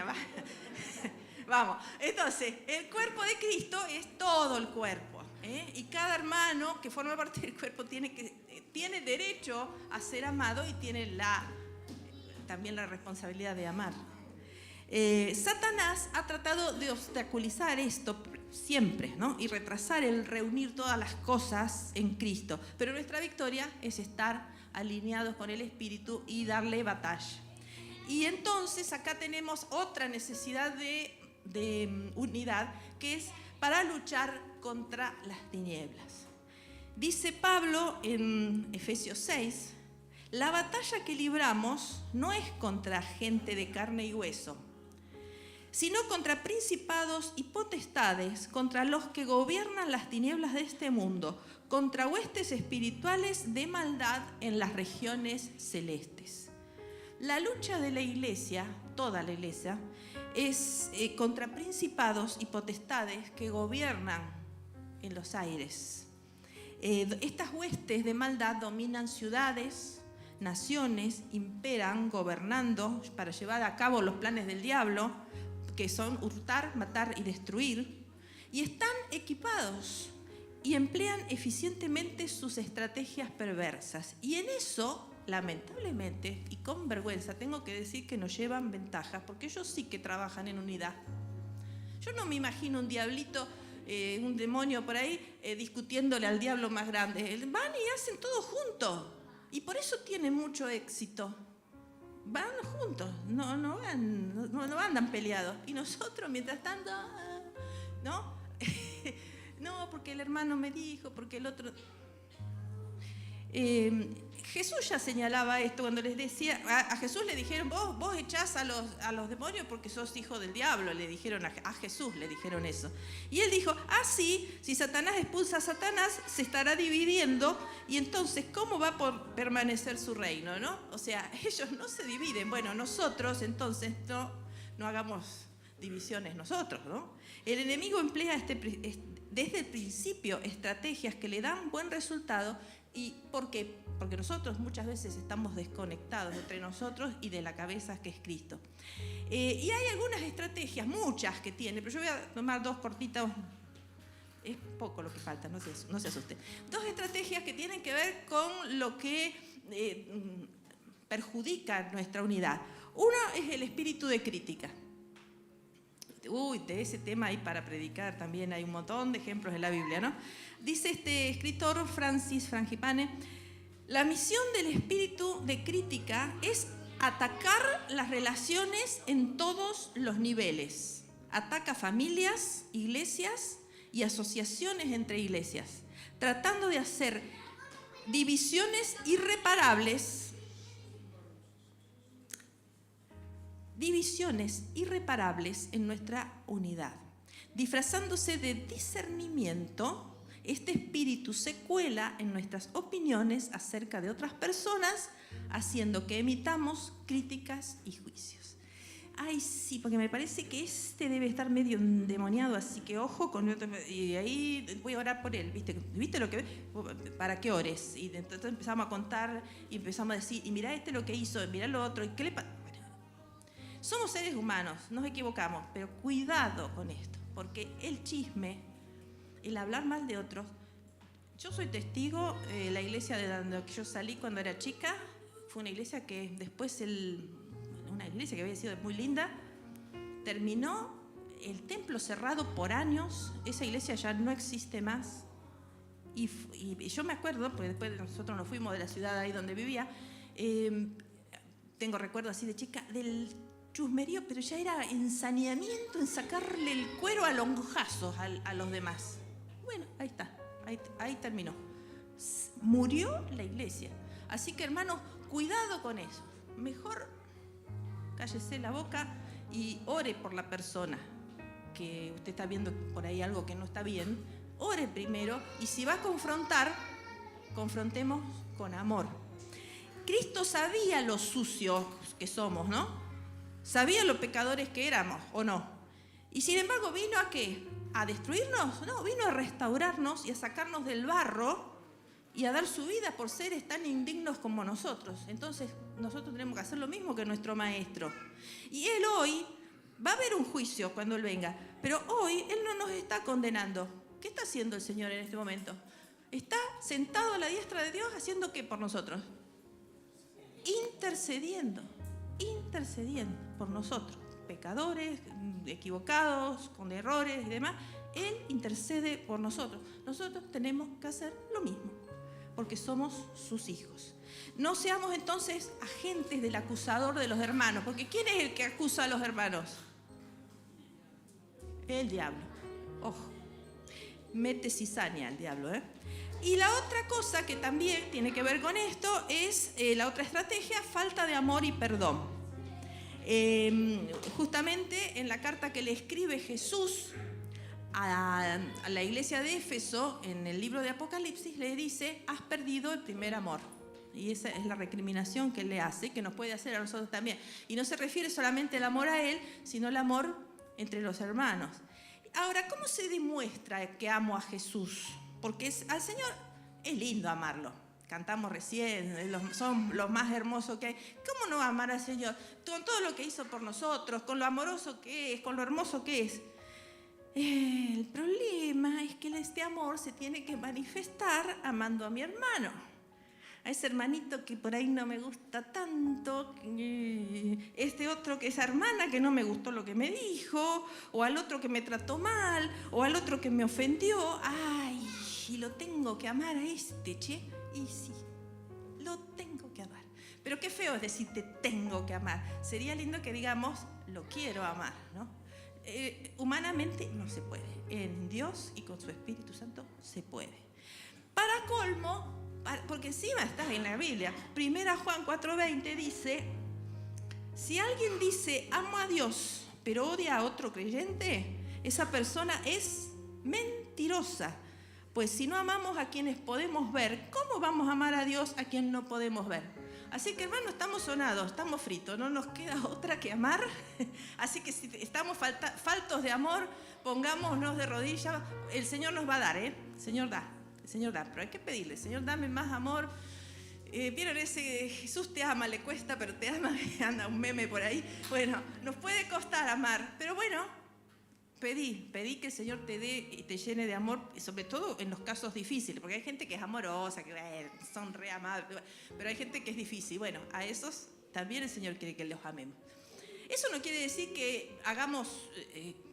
Vamos, entonces, el cuerpo de Cristo es todo el cuerpo. Y cada hermano que forma parte del cuerpo tiene derecho a ser amado y tiene también la responsabilidad de amar. Satanás ha tratado de obstaculizar esto siempre, ¿no? Y retrasar el reunir todas las cosas en Cristo. Pero nuestra victoria es estar alineados con el Espíritu y darle batalla. Y entonces acá tenemos otra necesidad de unidad, que es para luchar contra las tinieblas. Dice Pablo en Efesios 6, la batalla que libramos no es contra gente de carne y hueso, sino contra principados y potestades, contra los que gobiernan las tinieblas de este mundo, contra huestes espirituales de maldad en las regiones celestes. La lucha de la iglesia, toda la iglesia, es contra principados y potestades que gobiernan en los aires. Estas huestes de maldad dominan ciudades, naciones, imperan gobernando para llevar a cabo los planes del diablo, que son hurtar, matar y destruir, y están equipados y emplean eficientemente sus estrategias perversas. Y en eso, lamentablemente y con vergüenza, tengo que decir que nos llevan ventaja, porque ellos sí que trabajan en unidad. Yo no me imagino un diablito, un demonio por ahí, discutiéndole al diablo más grande. Van y hacen todo juntos, y por eso tienen mucho éxito. Van juntos, no andan peleados. Y nosotros, mientras tanto, ¿no? No, porque el hermano me dijo, porque el otro... Jesús ya señalaba esto cuando les decía, a Jesús le dijeron, vos echás a los demonios porque sos hijo del diablo, le dijeron a Jesús, le dijeron eso. Y él dijo, sí, si Satanás expulsa a Satanás, se estará dividiendo, y entonces, ¿cómo va a permanecer su reino, no? O sea, ellos no se dividen. Bueno, nosotros entonces no hagamos divisiones nosotros, ¿no? El enemigo emplea desde el principio estrategias que le dan buen resultado. ¿Y por qué? Porque nosotros muchas veces estamos desconectados entre nosotros y de la cabeza que es Cristo. Y hay algunas estrategias, muchas que tiene, pero yo voy a tomar dos cortitas, es poco lo que falta, no se asusten. Dos estrategias que tienen que ver con lo que perjudica nuestra unidad. Uno es el espíritu de crítica. De ese tema hay para predicar también, hay un montón de ejemplos en la Biblia, ¿no? Dice este escritor Francis Frangipane, la misión del espíritu de crítica es atacar las relaciones en todos los niveles. Ataca familias, iglesias y asociaciones entre iglesias, tratando de hacer divisiones irreparables en nuestra unidad. Disfrazándose de discernimiento, este espíritu se cuela en nuestras opiniones acerca de otras personas, haciendo que emitamos críticas y juicios. Ay, sí, porque me parece que debe estar medio endemoniado, así que ojo con otro, y ahí voy a orar por él, ¿viste lo que para que ores? Y entonces empezamos a contar y empezamos a decir, y mirá lo que hizo, mirá lo otro, ¿y qué le pasa? Somos seres humanos, nos equivocamos, pero cuidado con esto, porque el chisme, el hablar mal de otros, yo soy testigo, la iglesia de donde yo salí cuando era chica, fue una iglesia que después, una iglesia que había sido muy linda, terminó el templo cerrado por años, esa iglesia ya no existe más, y yo me acuerdo, porque después nosotros nos fuimos de la ciudad ahí donde vivía, tengo recuerdos así de chica, del chusmerío, pero ya era ensaneamiento en sacarle el cuero a lonjazos a los demás. Bueno, ahí está, ahí terminó. Murió la iglesia. Así que, hermanos, cuidado con eso. Mejor cállese la boca y ore por la persona que usted está viendo por ahí algo que no está bien. Ore primero, y si va a confrontar, confrontemos con amor. Cristo sabía lo sucios que somos, ¿no? Sabía los pecadores que éramos, ¿o no? Y sin embargo, ¿vino a qué? ¿A destruirnos? No, vino a restaurarnos y a sacarnos del barro y a dar su vida por seres tan indignos como nosotros. Entonces, nosotros tenemos que hacer lo mismo que nuestro Maestro. Y Él hoy Va a haber un juicio cuando Él venga, pero hoy Él no nos está condenando. ¿Qué está haciendo el Señor en este momento? Está sentado a la diestra de Dios haciendo ¿qué por nosotros? Intercediendo por nosotros, pecadores, equivocados, con errores y demás. Él intercede por nosotros. Nosotros tenemos que hacer lo mismo, porque somos sus hijos. No seamos entonces agentes del acusador de los hermanos, porque ¿quién es el que acusa a los hermanos? El diablo. Ojo, mete cizaña al diablo, ¿eh? Y la otra cosa que también tiene que ver con esto es la otra estrategia, falta de amor y perdón. Justamente en la carta que le escribe Jesús a la iglesia de Éfeso, en el libro de Apocalipsis, le dice: has perdido el primer amor. Y esa es la recriminación que él le hace, que nos puede hacer a nosotros también. Y no se refiere solamente al amor a él, sino al amor entre los hermanos. Ahora, ¿cómo se demuestra que amo a Jesús? Porque al Señor es lindo amarlo. Cantamos recién, son los más hermosos que hay. ¿Cómo no amar al Señor? Con todo lo que hizo por nosotros, con lo amoroso que es, con lo hermoso que es. El problema es que este amor se tiene que manifestar amando a mi hermano. A ese hermanito que por ahí no me gusta tanto, este otro que esa hermana que no me gustó lo que me dijo, o al otro que me trató mal, o al otro que me ofendió. Ay, y lo tengo que amar a este, che. Y sí, lo tengo que amar. Pero qué feo es decir te tengo que amar. Sería lindo que digamos lo quiero amar, ¿no? Humanamente no se puede. En Dios y con su Espíritu Santo se puede. Para colmo, porque encima está en la Biblia, 1 Juan 4:20 dice: si alguien dice amo a Dios pero odia a otro creyente, esa persona es mentirosa. Pues si no amamos a quienes podemos ver, ¿cómo vamos a amar a Dios a quien no podemos ver? Así que, hermano, estamos sonados, estamos fritos, no nos queda otra que amar. Así que si estamos faltos de amor, pongámonos de rodillas. El Señor nos va a dar, ¿eh? El Señor da, pero hay que pedirle: Señor, dame más amor. ¿Vieron ese Jesús te ama, le cuesta, pero te ama? Anda un meme por ahí. Bueno, nos puede costar amar, pero bueno, pedí que el Señor te dé y te llene de amor, sobre todo en los casos difíciles, porque hay gente que es amorosa, que son re amables, pero hay gente que es difícil. Bueno, a esos también el Señor quiere que los amemos. Eso no quiere decir que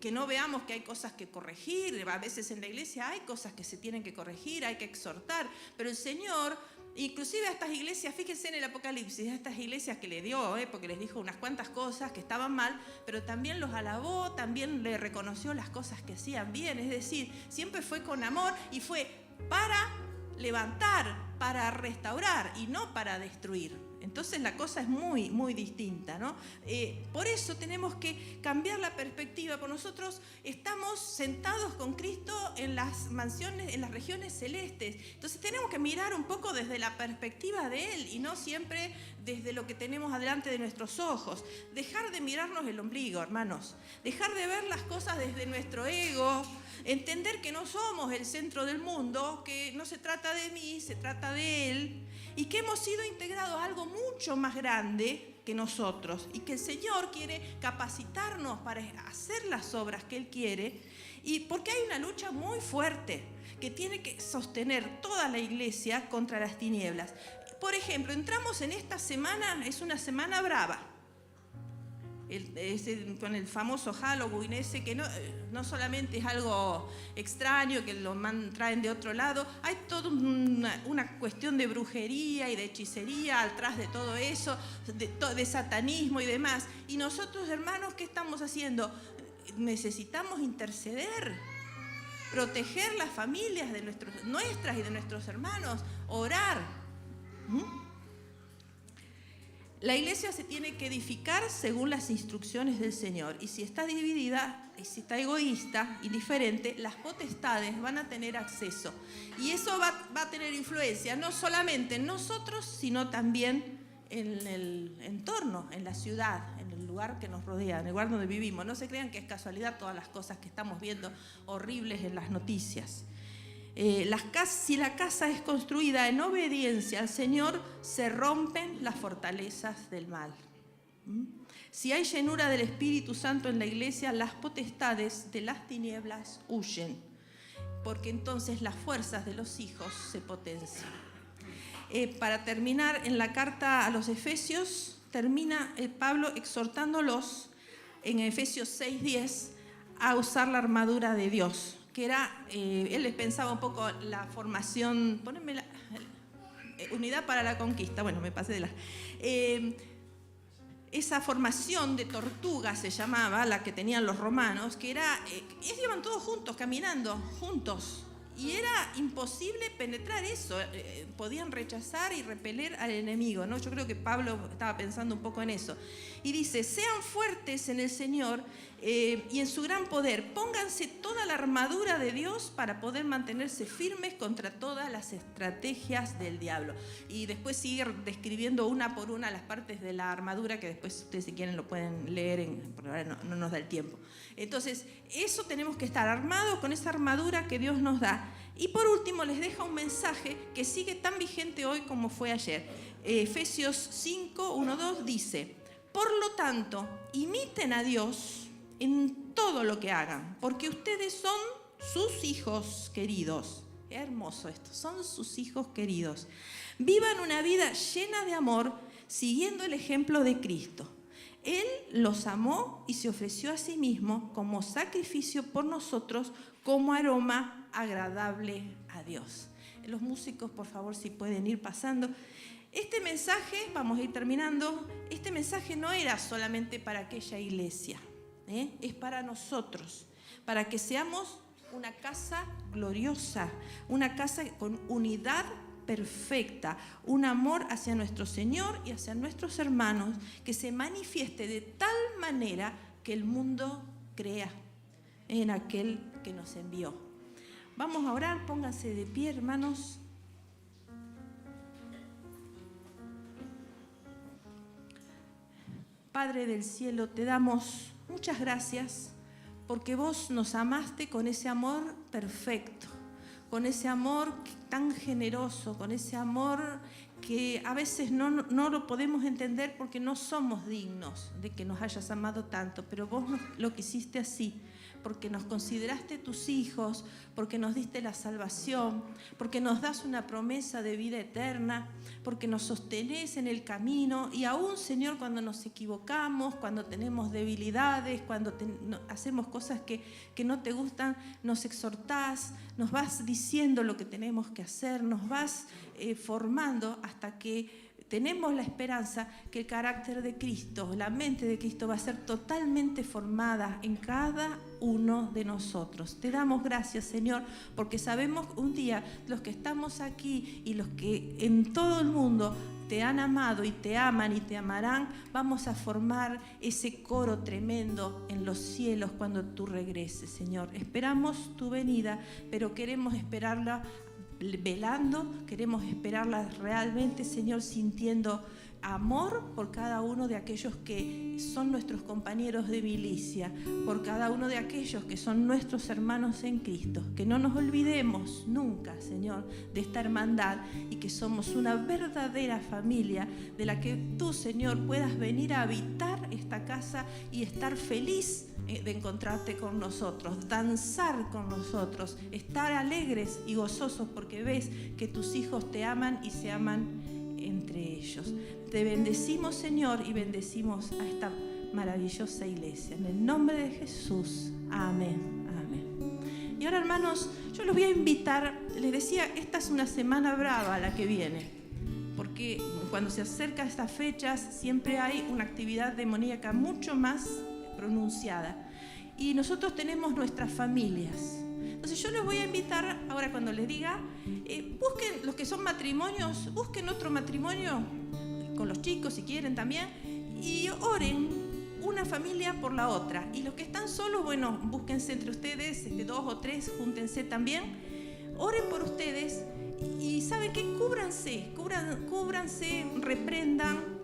que no veamos que hay cosas que corregir. A veces en la iglesia hay cosas que se tienen que corregir, hay que exhortar, pero el Señor, inclusive a estas iglesias, fíjense en el Apocalipsis, a estas iglesias que le dio, porque les dijo unas cuantas cosas que estaban mal, pero también los alabó, también le reconoció las cosas que hacían bien. Es decir, siempre fue con amor y fue para levantar, para restaurar y no para destruir. Entonces la cosa es muy, muy distinta, ¿no? Por eso tenemos que cambiar la perspectiva. Por nosotros estamos sentados con Cristo en las mansiones, en las regiones celestes. Entonces tenemos que mirar un poco desde la perspectiva de Él y no siempre desde lo que tenemos adelante de nuestros ojos. Dejar de mirarnos el ombligo, hermanos. Dejar de ver las cosas desde nuestro ego. Entender que no somos el centro del mundo, que no se trata de mí, se trata de Él. Y que hemos sido integrados a algo mucho más grande que nosotros y que el Señor quiere capacitarnos para hacer las obras que Él quiere, y porque hay una lucha muy fuerte que tiene que sostener toda la iglesia contra las tinieblas. Por ejemplo, entramos en esta semana, es una semana brava, con el famoso Halloween ese, que no solamente es algo extraño que lo traen de otro lado, hay toda una cuestión de brujería y de hechicería atrás de todo eso, de satanismo y demás. Y nosotros, hermanos, ¿qué estamos haciendo? Necesitamos interceder, proteger las familias de nuestras y de nuestros hermanos, orar. La iglesia se tiene que edificar según las instrucciones del Señor. Y si está dividida, y si está egoísta, indiferente, las potestades van a tener acceso. Y eso va a tener influencia no solamente en nosotros, sino también en el entorno, en la ciudad, en el lugar que nos rodea, en el lugar donde vivimos. No se crean que es casualidad todas las cosas que estamos viendo horribles en las noticias. Si la casa es construida en obediencia al Señor, se rompen las fortalezas del mal. Si hay llenura del Espíritu Santo en la iglesia, las potestades de las tinieblas huyen, porque entonces las fuerzas de los hijos se potencian. Para terminar, en la carta a los Efesios, termina Pablo exhortándolos en Efesios 6:10 a usar la armadura de Dios, que era, él les pensaba un poco la formación, poneme la unidad para la conquista, bueno, me pasé de la... esa formación de tortuga se llamaba, la que tenían los romanos, que era, ellos iban todos juntos, caminando juntos, y era imposible penetrar eso, podían rechazar y repeler al enemigo, ¿no? Yo creo que Pablo estaba pensando un poco en eso. Y dice, sean fuertes en el Señor y en su gran poder, pónganse toda la armadura de Dios para poder mantenerse firmes contra todas las estrategias del diablo. Y después sigue describiendo una por una las partes de la armadura, que después ustedes si quieren lo pueden leer, porque ahora no nos da el tiempo. Entonces, eso tenemos que estar armados con esa armadura que Dios nos da. Y por último, les deja un mensaje que sigue tan vigente hoy como fue ayer. Efesios 5, 1, 2 dice, por lo tanto, imiten a Dios en todo lo que hagan, porque ustedes son sus hijos queridos. Qué hermoso esto, son sus hijos queridos. Vivan una vida llena de amor, siguiendo el ejemplo de Cristo. Él los amó y se ofreció a sí mismo como sacrificio por nosotros, como aroma agradable a Dios. Los músicos, por favor, si pueden ir pasando. Este mensaje, vamos a ir terminando, este mensaje no era solamente para aquella iglesia, es para nosotros, para que seamos una casa gloriosa, una casa con unidad perfecta, un amor hacia nuestro Señor y hacia nuestros hermanos que se manifieste de tal manera que el mundo crea en aquel que nos envió. Vamos a orar, pónganse de pie, hermanos. Padre del cielo, te damos muchas gracias porque vos nos amaste con ese amor perfecto, con ese amor tan generoso, con ese amor que a veces no lo podemos entender porque no somos dignos de que nos hayas amado tanto, pero vos lo quisiste así, porque nos consideraste tus hijos, porque nos diste la salvación, porque nos das una promesa de vida eterna, porque nos sostenés en el camino y aún, Señor, cuando nos equivocamos, cuando tenemos debilidades, cuando hacemos cosas que no te gustan, nos exhortás, nos vas diciendo lo que tenemos que hacer, nos vas formando hasta que tenemos la esperanza que el carácter de Cristo, la mente de Cristo va a ser totalmente formada en cada uno de nosotros. Te damos gracias, Señor, porque sabemos un día los que estamos aquí y los que en todo el mundo te han amado y te aman y te amarán, vamos a formar ese coro tremendo en los cielos cuando tú regreses, Señor. Esperamos tu venida, pero queremos esperarla velando, queremos esperarla realmente, Señor, sintiendo amor por cada uno de aquellos que son nuestros compañeros de milicia, por cada uno de aquellos que son nuestros hermanos en Cristo. Que no nos olvidemos nunca, Señor, de esta hermandad y que somos una verdadera familia de la que tú, Señor, puedas venir a habitar esta casa y estar feliz de encontrarte con nosotros, danzar con nosotros, estar alegres y gozosos porque ves que tus hijos te aman y se aman entre ellos. Te bendecimos, Señor, y bendecimos a esta maravillosa iglesia. En el nombre de Jesús. Amén. Amén. Y ahora, hermanos, yo los voy a invitar. Les decía, esta es una semana brava la que viene, porque cuando se acercan estas fechas siempre hay una actividad demoníaca mucho más pronunciada. Y nosotros tenemos nuestras familias. Entonces yo les voy a invitar, ahora cuando les diga, busquen los que son matrimonios, busquen otro matrimonio, con los chicos si quieren también, y oren una familia por la otra. Y los que están solos, bueno, búsquense entre ustedes, 2 o 3, júntense también, oren por ustedes y ¿saben qué? Cúbranse, reprendan.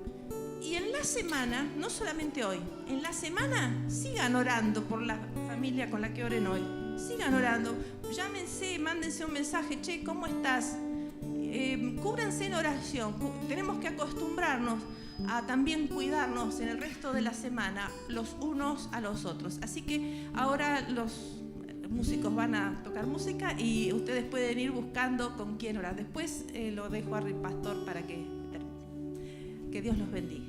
Y en la semana, no solamente hoy, en la semana sigan orando por la familia con la que oren hoy. Sigan orando, llámense, mándense un mensaje, che, ¿cómo estás? Cúbranse en oración. Tenemos que acostumbrarnos a también cuidarnos en el resto de la semana los unos a los otros. Así que ahora los músicos van a tocar música y ustedes pueden ir buscando con quién orar. Después lo dejo al pastor para que termine. Que Dios los bendiga.